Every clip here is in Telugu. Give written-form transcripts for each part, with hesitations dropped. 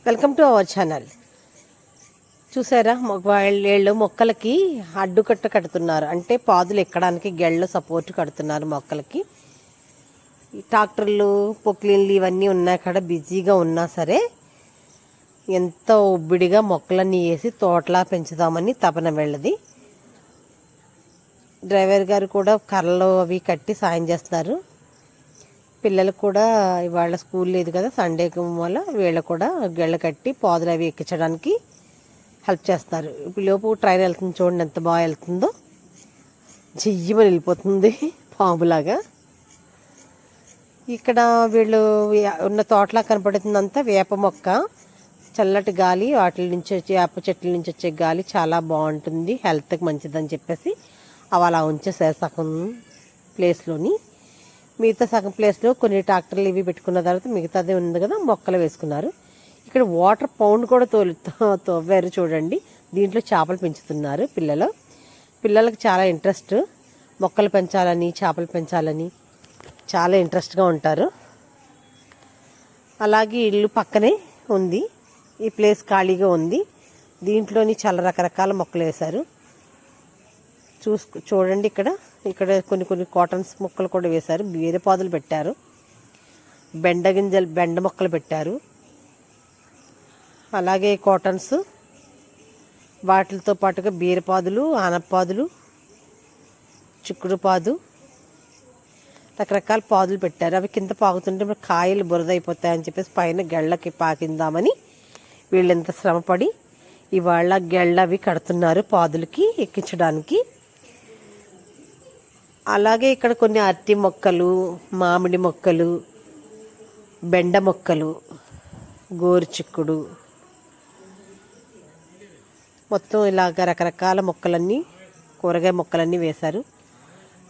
Welcome to our channel. చూసారా, వీళ్ళు మొక్కలకి అడ్డుకట్ట కడుతున్నారు. అంటే పాదులు ఎక్కడానికి గెళ్ళు సపోర్ట్ కడుతున్నారు మొక్కలకి. ట్రాక్టర్లు, పొక్లీన్లు ఇవన్నీ ఉన్నా కూడా బిజీగా ఉన్నా సరే ఎంతో ఉబ్బిడిగా మొక్కలన్నీ వేసి తోటలా పెంచుదామని తపన వెళ్ళది. డ్రైవర్ గారు కూడా కర్రలు అవి కట్టి సాయం చేస్తున్నారు. పిల్లలకు కూడా ఇవాళ స్కూల్ లేదు కదా, సండే వల్ల వీళ్ళు కూడా గెళ్ళ కట్టి పాదులు అవి ఎక్కించడానికి హెల్ప్ చేస్తారు. ఇప్పుడు లోపు ట్రైన్ వెళ్తుంది, చూడండి ఎంత బాగా వెళ్తుందో, చెయ్యమని వెళ్ళిపోతుంది పాములాగా. ఇక్కడ వీళ్ళు ఉన్న తోటలా కనపడుతుందంతా వేప మొక్క. చల్లటి గాలి వాటి నుంచి వచ్చే వేప చెట్ల నుంచి వచ్చే గాలి చాలా బాగుంటుంది, హెల్త్కి మంచిదని చెప్పేసి అవి అలా ఉంచేసారు సగం ప్లేస్లోని. మిగతా సగం ప్లేస్లో కొన్ని ట్రాక్టర్లు ఇవి పెట్టుకున్న తర్వాత మిగతాదే ఉంది కదా, మొక్కలు వేసుకున్నారు. ఇక్కడ వాటర్ పౌండ్ కూడా తవ్వారు చూడండి. దీంట్లో చేపలు పెంచుతున్నారు పిల్లలకు చాలా ఇంట్రెస్ట్. మొక్కలు పెంచాలని, చేపలు పెంచాలని చాలా ఇంట్రెస్ట్గా ఉంటారు. అలాగే ఇల్లు పక్కనే ఉంది, ఈ ప్లేస్ ఖాళీగా ఉంది. దీంట్లోని చాలా రకరకాల మొక్కలు వేశారు. చూడండి, ఇక్కడ కొన్ని కాటన్స్ మొక్కలు కూడా వేశారు. బీరపాదులు పెట్టారు, బెండ మొక్కలు పెట్టారు. అలాగే కాటన్స్, వాటితో పాటుగా బీరపాదులు, ఆనపాదులు, చిక్కుడు పాదు, రకరకాల పాదులు పెట్టారు. అవి కింద పాకుతుంటే కాయలు బురద అయిపోతాయని చెప్పేసి పైన గెళ్ళకి పాకిందామని వీళ్ళు ఎంత శ్రమపడి ఇవాళ గెళ్ళ అవి కడుతున్నారు పాదులకి ఎక్కించడానికి. అలాగే ఇక్కడ కొన్ని అరటి మొక్కలు, మామిడి మొక్కలు, బెండ మొక్కలు, గోరుచిక్కుడు, మొత్తం ఇలాగ రకరకాల మొక్కలన్నీ, కూరగాయ మొక్కలన్నీ వేశారు.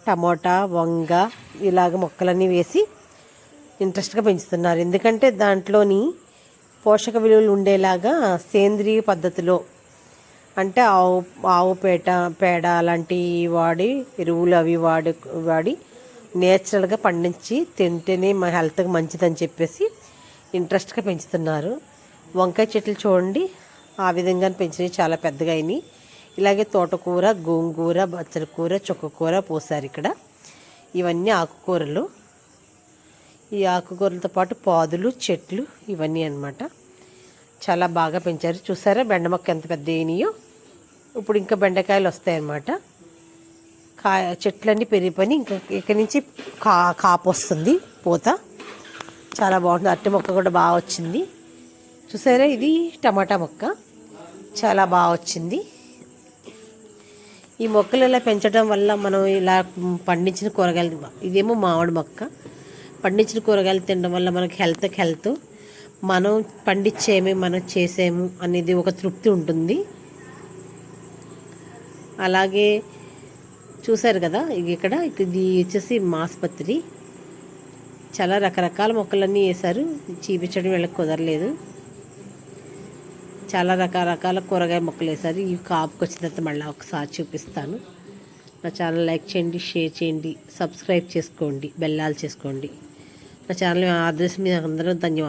టమోటా, వంగ ఇలాగ మొక్కలన్నీ వేసి ఇంట్రెస్ట్గా పెంచుతున్నారు. ఎందుకంటే దాంట్లోని పోషక విలువలు ఉండేలాగా సేంద్రియ పద్ధతిలో, అంటే ఆవు పేడ అలాంటివి వాడి, ఎరువులు అవి వాడి నేచురల్గా పండించి తింటేనే మా హెల్త్కి మంచిదని చెప్పేసి ఇంట్రెస్ట్గా పెంచుతున్నారు. వంకాయ చెట్లు చూడండి, ఆ విధంగా పెంచినవి చాలా పెద్దగా అయినాయి. ఇలాగే తోటకూర, గోంగూర, బచ్చల కూర, చుక్కకూర పోసారు ఇక్కడ. ఇవన్నీ ఆకుకూరలు. ఈ ఆకుకూరలతో పాటు పాదులు, చెట్లు ఇవన్నీ అన్నమాట. చాలా బాగా పెంచారు. చూసారా బెండ మొక్క ఎంత పెద్ద అయినాయో. ఇప్పుడు ఇంకా బెండకాయలు వస్తాయన్నమాట. చెట్లన్నీ పెరిగిపోయి ఇంకా ఇక్కడి నుంచి కాపు వస్తుంది, పూత చాలా బాగుంటుంది. అరటి మొక్క కూడా బాగా వచ్చింది. చూసారా, ఇది టమాటా మొక్క చాలా బాగా వచ్చింది. ఈ మొక్కలు ఇలా పెంచడం వల్ల మనం ఇలా పండించిన కూరగాయలు, ఇదేమో మామిడి మొక్క, పండించిన కూరగాయలు తినడం వల్ల మనకి హెల్త్ మనం పండించేమి, మనం చేసేము అనేది ఒక తృప్తి ఉంటుంది. అలాగే చూసారు కదా, ఇది వచ్చేసి ఆసుపత్రి. చాలా రకరకాల మొక్కలన్నీ వేశారు, చూపించడం వీళ్ళకి కుదరలేదు. చాలా రకరకాల కూరగాయ మొక్కలు వేశారు. ఇవి కాపుకి వచ్చిన తర్వాత మళ్ళీ ఒకసారి చూపిస్తాను. నా ఛానల్ లైక్ చేయండి, షేర్ చేయండి, సబ్స్క్రైబ్ చేసుకోండి, బెల్లాలు చేసుకోండి. నా ఛానల్ ఆదర్శం మీ అందరూ ధన్యవాదాలు.